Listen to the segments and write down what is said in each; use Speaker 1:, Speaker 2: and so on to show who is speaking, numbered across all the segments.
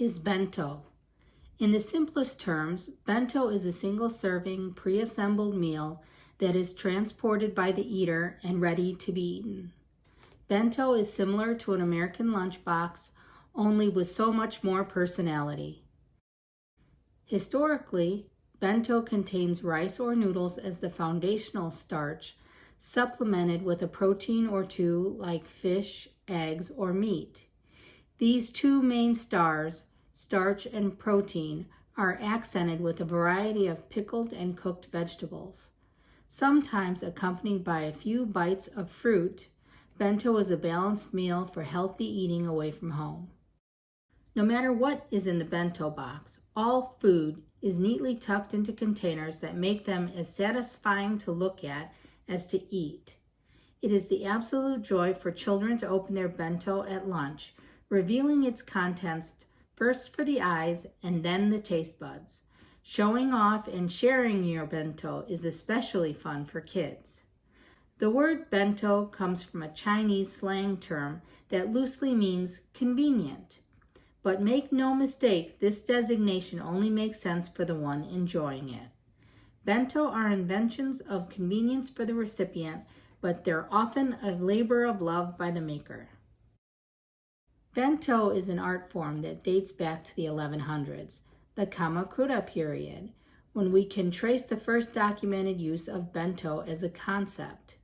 Speaker 1: is bento? In the simplest terms, bento is a single-serving, pre-assembled meal that is transported by the eater and ready to be eaten. Bento is similar to an American lunchbox, only with so much more personality. Historically, bento contains rice or noodles as the foundational starch, supplemented with a protein or two like fish, eggs, or meat. These two main stars, starch and protein, are accented with a variety of pickled and cooked vegetables. Sometimes accompanied by a few bites of fruit, bento is a balanced meal for healthy eating away from home. No matter what is in the bento box, all food is neatly tucked into containers that make them as satisfying to look at as to eat. It is the absolute joy for children to open their bento at lunch, revealing its contents first for the eyes and then the taste buds. Showing off and sharing your bento is especially fun for kids. The word bento comes from a Chinese slang term that loosely means convenient. But make no mistake, this designation only makes sense for the one enjoying it. Bento are inventions of convenience for the recipient, but they're often a labor of love by the maker. Bento is an art form that dates back to the 1100s, the Kamakura period, when we can trace the first documented use of bento as a concept.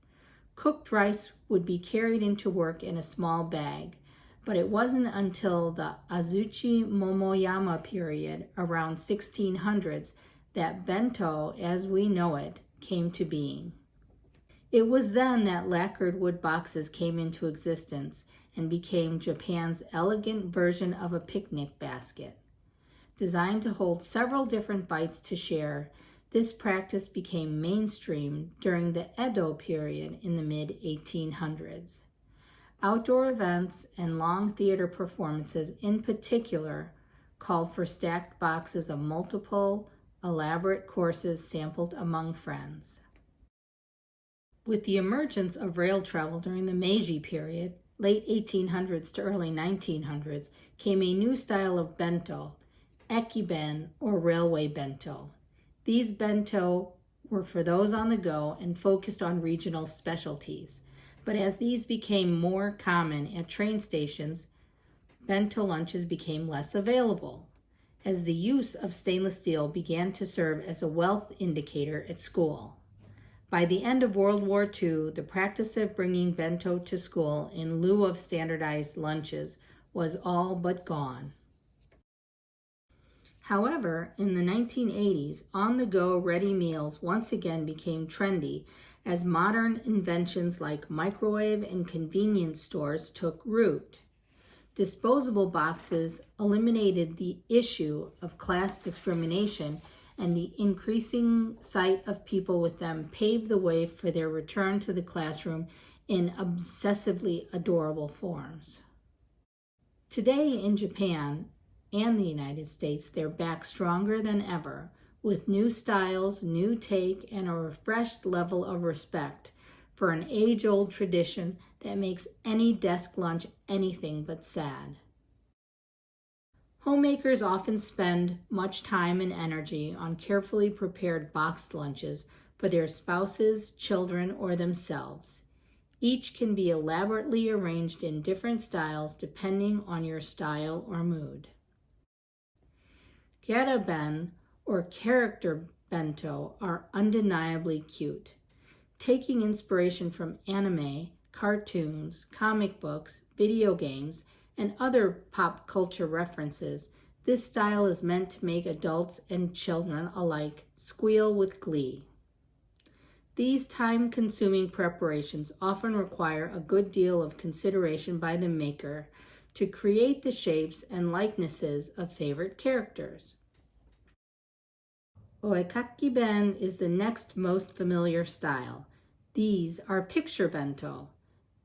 Speaker 1: Cooked rice would be carried into work in a small bag, but it wasn't until the Azuchi Momoyama period, around 1600s, that bento, as we know it, came to being. It was then that lacquered wood boxes came into existence and became Japan's elegant version of a picnic basket. Designed to hold several different bites to share, this practice became mainstream during the Edo period in the mid-1800s. Outdoor events and long theater performances in particular called for stacked boxes of multiple, elaborate courses sampled among friends. With the emergence of rail travel during the Meiji period, late 1800s to early 1900s, came a new style of bento, ekiben or railway bento. These bento were for those on the go and focused on regional specialties. But as these became more common at train stations, bento lunches became less available, as the use of stainless steel began to serve as a wealth indicator at school. By the end of World War II, the practice of bringing bento to school in lieu of standardized lunches was all but gone. However, in the 1980s, on-the-go ready meals once again became trendy as modern inventions like microwave and convenience stores took root. Disposable boxes eliminated the issue of class discrimination, and the increasing sight of people with them paved the way for their return to the classroom in obsessively adorable forms. Today in Japan and the United States, they're back stronger than ever, with new styles, new take, and a refreshed level of respect for an age-old tradition that makes any desk lunch anything but sad. Homemakers often spend much time and energy on carefully prepared boxed lunches for their spouses, children, or themselves. Each can be elaborately arranged in different styles depending on your style or mood. Gyaraben, or character bento, are undeniably cute. Taking inspiration from anime, cartoons, comic books, video games, and other pop culture references, this style is meant to make adults and children alike squeal with glee. These time-consuming preparations often require a good deal of consideration by the maker to create the shapes and likenesses of favorite characters. Oekaki-ben is the next most familiar style. These are picture bento.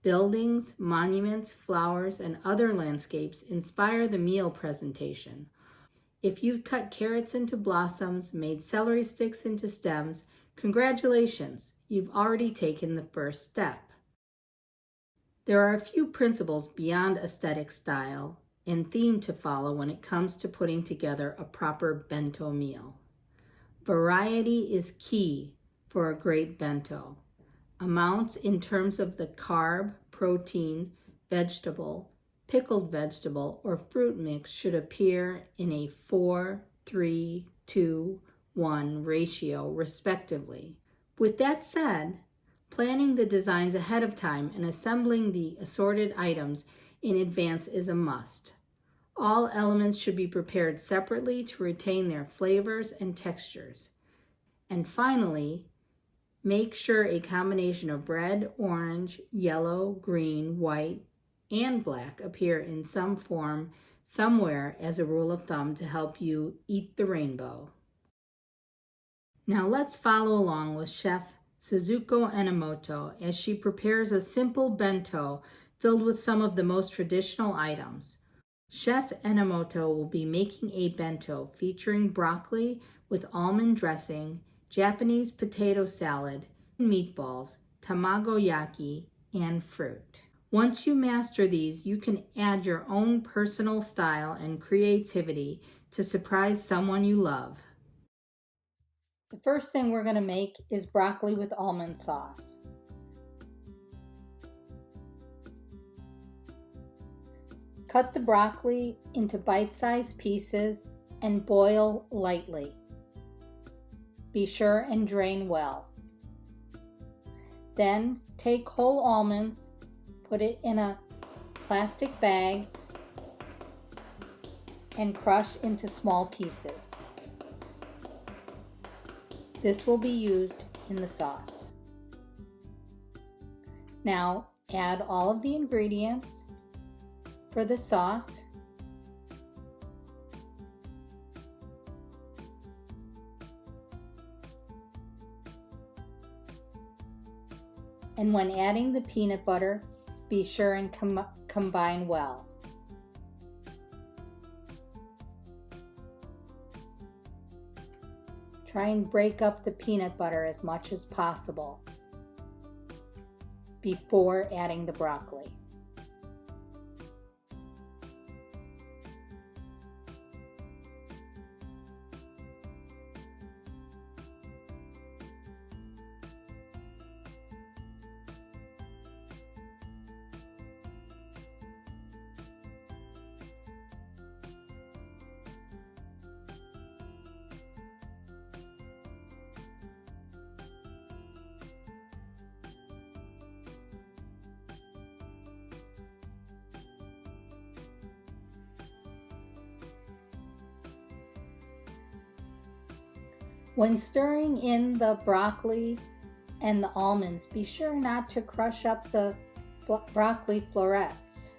Speaker 1: Buildings, monuments, flowers, and other landscapes inspire the meal presentation. If you've cut carrots into blossoms, made celery sticks into stems, congratulations, you've already taken the first step. There are a few principles beyond aesthetic style and theme to follow when it comes to putting together a proper bento meal. Variety is key for a great bento. Amounts in terms of the carb, protein, vegetable, pickled vegetable, or fruit mix should appear in a 4:3:2:1 ratio, respectively. With that said, planning the designs ahead of time and assembling the assorted items in advance is a must. All elements should be prepared separately to retain their flavors and textures. And finally, make sure a combination of red, orange, yellow, green, white, and black appear in some form somewhere as a rule of thumb to help you eat the rainbow. Now let's follow along with Chef Suzuko Enomoto as she prepares a simple bento filled with some of the most traditional items. Chef Enomoto will be making a bento featuring broccoli with almond dressing, Japanese potato salad, meatballs, tamagoyaki, and fruit. Once you master these, you can add your own personal style and creativity to surprise someone you love. The first thing we're going to make is broccoli with almond sauce. Cut the broccoli into bite-sized pieces and boil lightly. Be sure and drain well. Then take whole almonds, put it in a plastic bag, and crush into small pieces. This will be used in the sauce. Now add all of the ingredients for the sauce. And when adding the peanut butter, be sure and combine well. Try and break up the peanut butter as much as possible before adding the broccoli. When stirring in the broccoli and the almonds, be sure not to crush up the broccoli florets.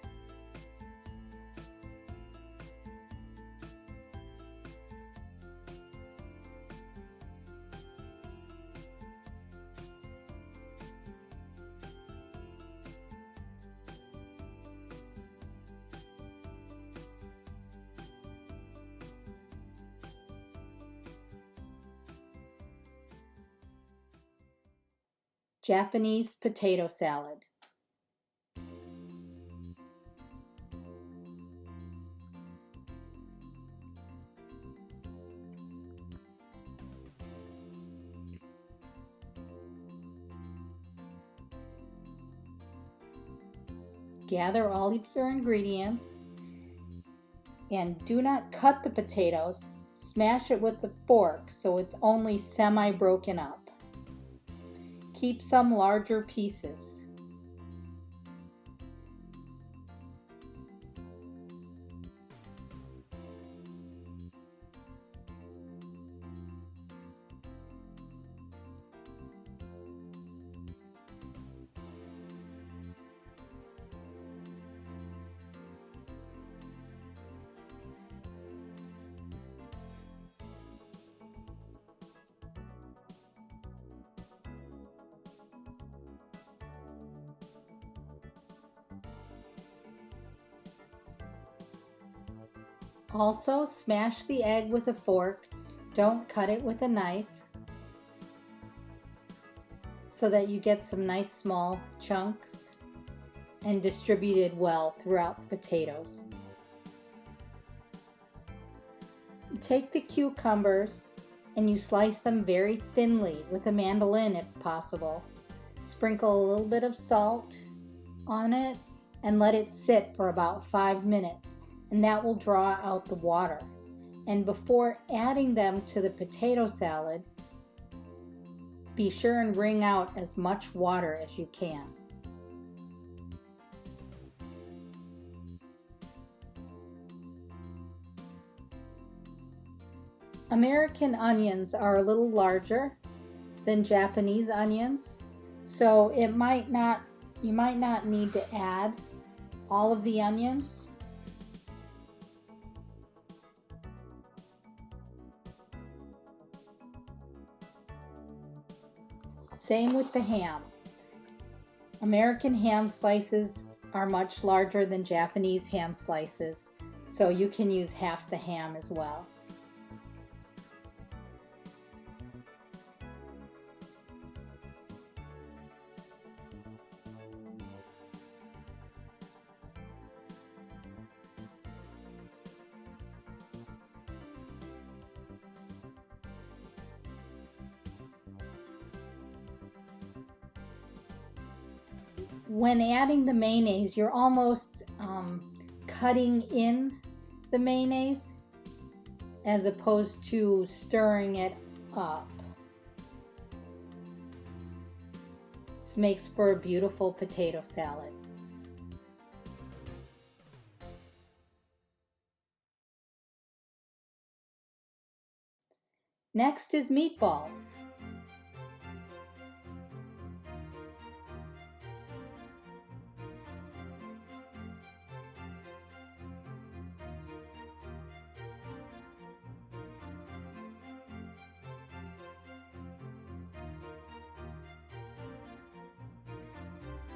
Speaker 1: Japanese potato salad. Gather all of your ingredients and do not cut the potatoes. Smash it with a fork so it's only semi-broken up. Keep some larger pieces. Also, smash the egg with a fork. Don't cut it with a knife so that you get some nice small chunks and distribute it well throughout the potatoes. You take the cucumbers and you slice them very thinly with a mandolin if possible. Sprinkle a little bit of salt on it and let it sit for about 5 minutes, and that will draw out the water. And before adding them to the potato salad, be sure and wring out as much water as you can. American onions are a little larger than Japanese onions, so you might not need to add all of the onions. Same with the ham. American ham slices are much larger than Japanese ham slices, so you can use half the ham as well. When adding the mayonnaise, you're almost cutting in the mayonnaise as opposed to stirring it up. This makes for a beautiful potato salad. Next is meatballs.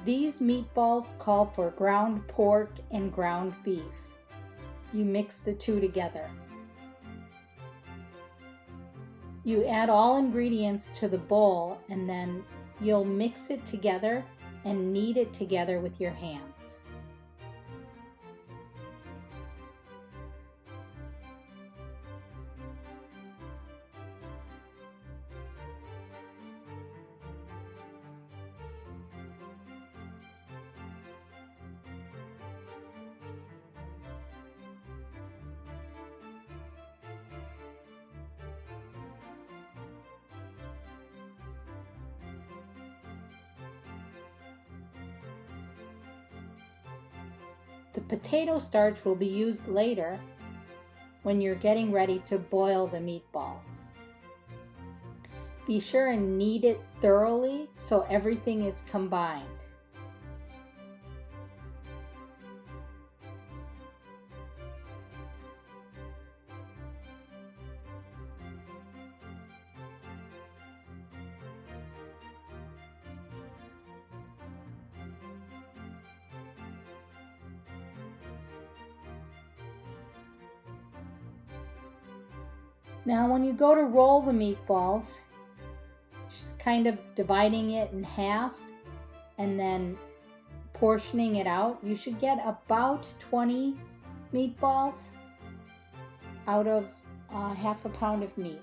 Speaker 1: These meatballs call for ground pork and ground beef. You mix the two together. You add all ingredients to the bowl and then you'll mix it together and knead it together with your hands. The potato starch will be used later when you're getting ready to boil the meatballs. Be sure and knead it thoroughly so everything is combined. Now when you go to roll the meatballs, just kind of dividing it in half and then portioning it out, you should get about 20 meatballs out of half a pound of meat.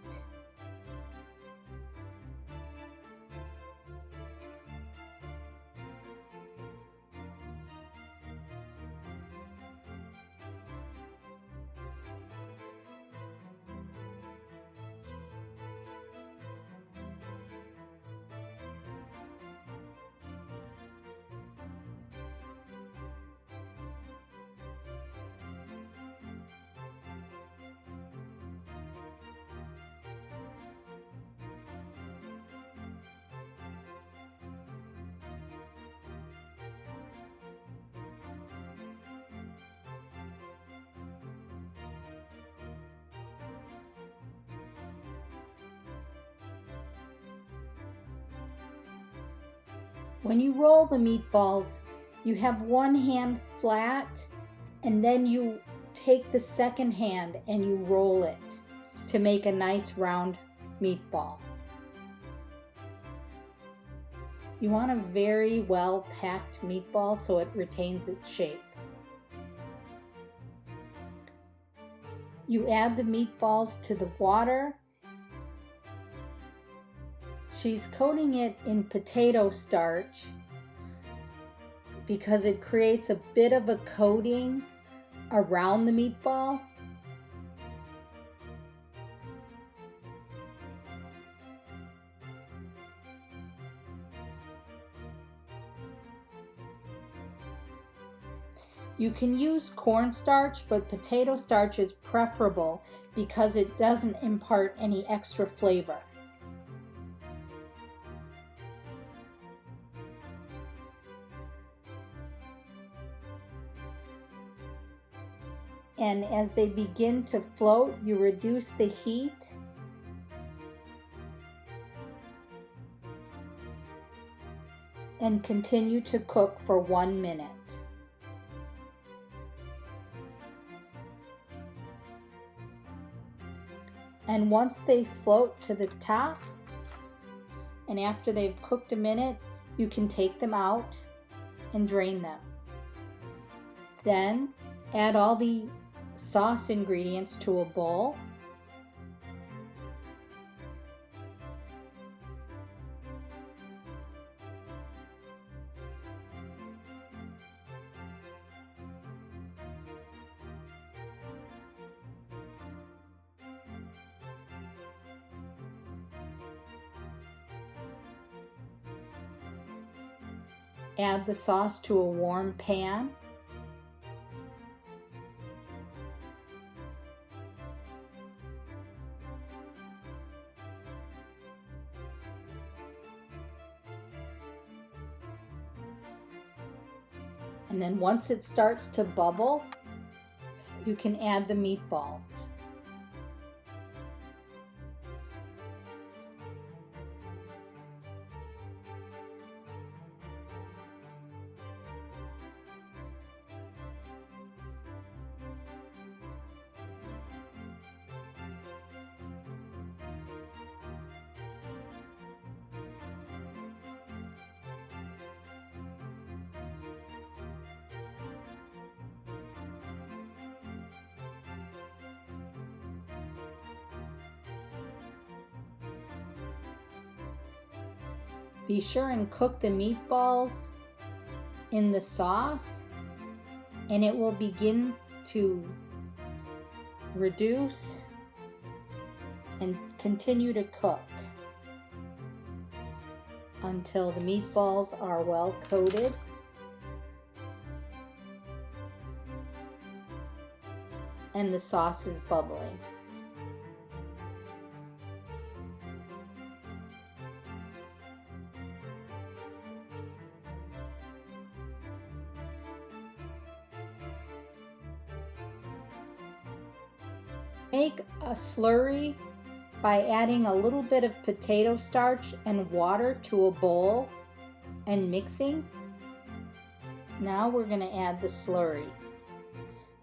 Speaker 1: When you roll the meatballs, you have one hand flat and then you take the second hand and you roll it to make a nice round meatball. You want a very well packed meatball so it retains its shape. You add the meatballs to the water. She's coating it in potato starch because it creates a bit of a coating around the meatball. You can use cornstarch, but potato starch is preferable because it doesn't impart any extra flavor. And as they begin to float, you reduce the heat and continue to cook for 1 minute. And once they float to the top, and after they've cooked a minute, you can take them out and drain them. Then add all the sauce ingredients to a bowl. Add the sauce to a warm pan. And then once it starts to bubble, you can add the meatballs. Be sure and cook the meatballs in the sauce, and it will begin to reduce and continue to cook until the meatballs are well coated. And the sauce is bubbling. Make a slurry by adding a little bit of potato starch and water to a bowl and mixing. Now we're going to add the slurry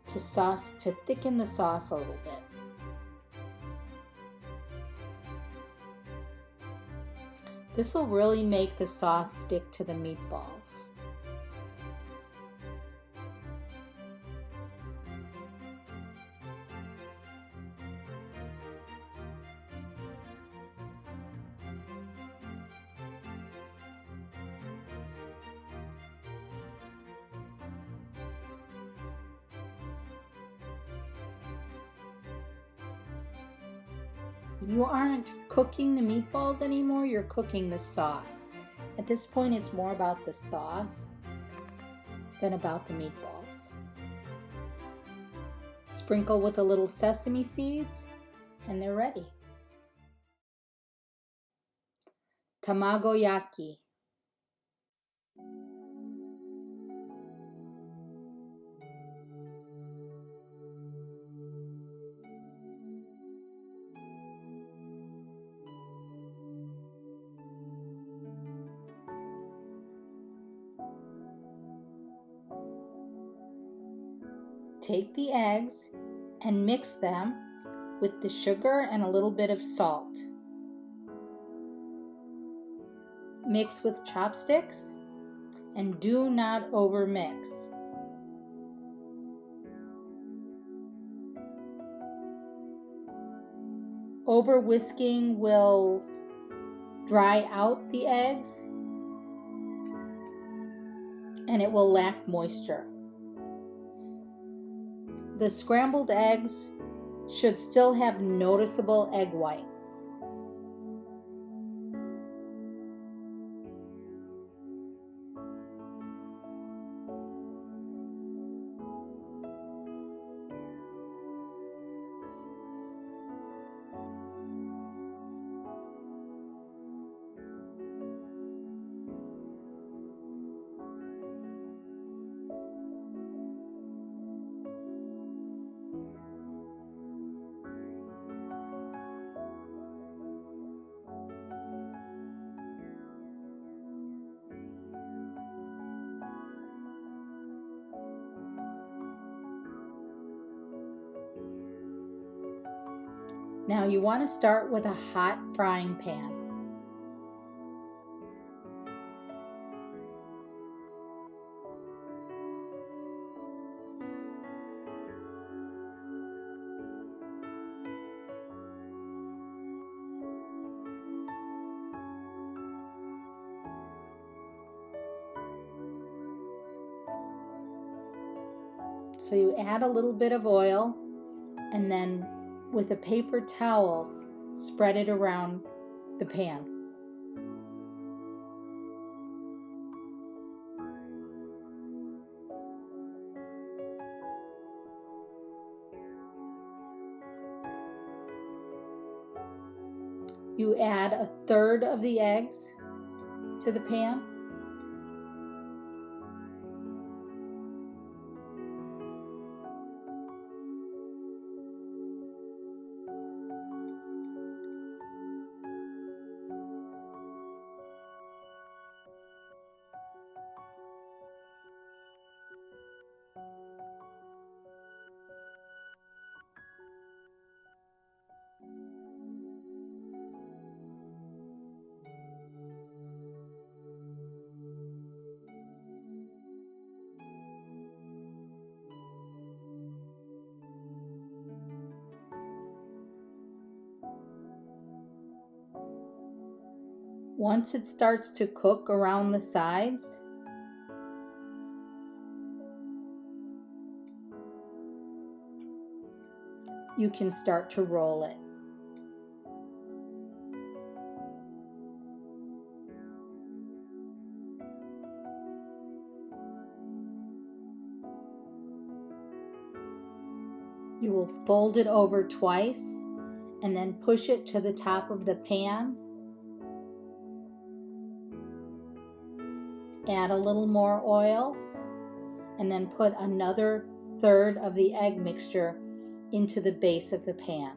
Speaker 1: to thicken the sauce a little bit. This will really make the sauce stick to the meatballs. You aren't cooking the meatballs anymore, you're cooking the sauce. At this point, it's more about the sauce than about the meatballs. Sprinkle with a little sesame seeds, and they're ready. Tamagoyaki. Take the eggs and mix them with the sugar and a little bit of salt. Mix with chopsticks and do not overmix. Over whisking will dry out the eggs and it will lack moisture. The scrambled eggs should still have noticeable egg white. Now you want to start with a hot frying pan. So you add a little bit of oil and then with a paper towel spread it around the pan. You add a third of the eggs to the pan. Once it starts to cook around the sides, you can start to roll it. You will fold it over twice and then push it to the top of the pan. Add a little more oil and then put another third of the egg mixture into the base of the pan.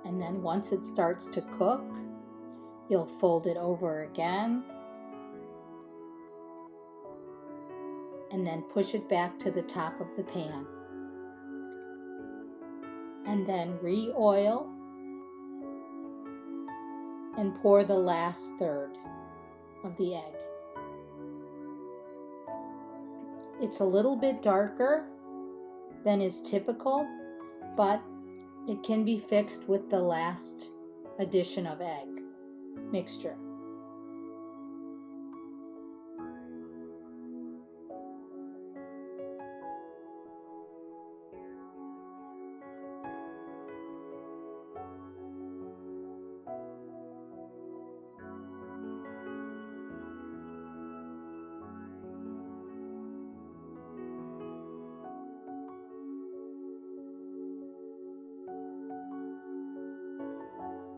Speaker 1: And then once it starts to cook, you'll fold it over again and then push it back to the top of the pan. And then re-oil and pour the last third of the egg. It's a little bit darker than is typical, but it can be fixed with the last addition of egg mixture.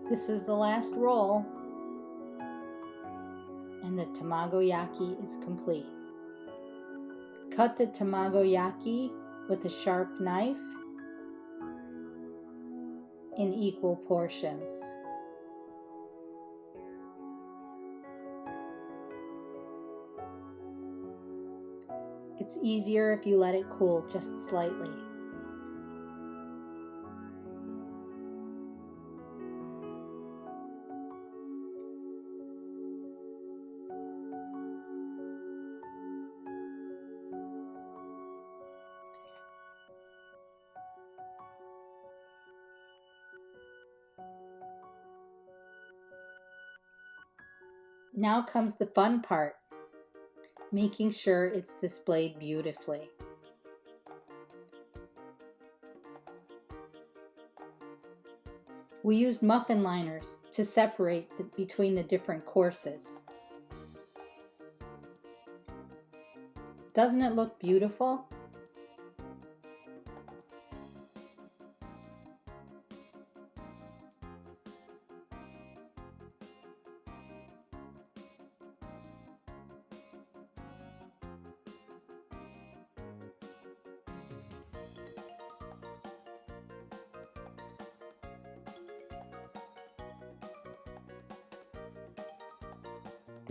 Speaker 1: This is the last roll, and the tamagoyaki is complete. Cut the tamagoyaki with a sharp knife in equal portions. It's easier if you let it cool just slightly. Now comes the fun part, making sure it's displayed beautifully. We used muffin liners to separate between the different courses. Doesn't it look beautiful?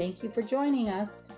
Speaker 1: Thank you for joining us.